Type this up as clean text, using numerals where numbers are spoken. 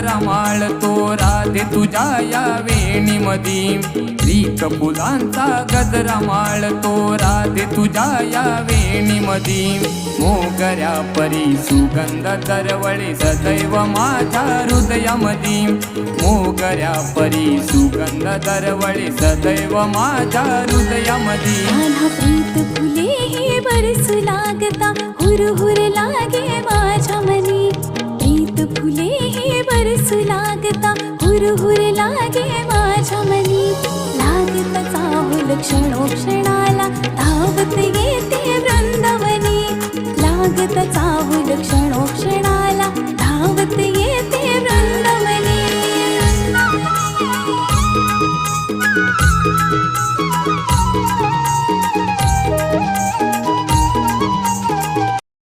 गजरा माळतो राधे तुझ्या या वेणीमधी प्रीत फुलांचा गजरा माळतो राधे तुझ्या या वेणीमधी मोगऱ्या परी सुगंध दरवळे सदैव माझ्या हृदयामधी मोगऱ्या परी सुगंध दरवळे सदैव माझ्या हृदयामधी आला प्रीत फुले हे बरसू लागता हुरहुर लागे माझ्या मनी प्रीत फुले हे बरसू लागता हुरहुर लागे माझ्या मनी लागत चाहुल क्षणोक्षणाला धावत येते वृंदावनी लागत चाहुल क्षण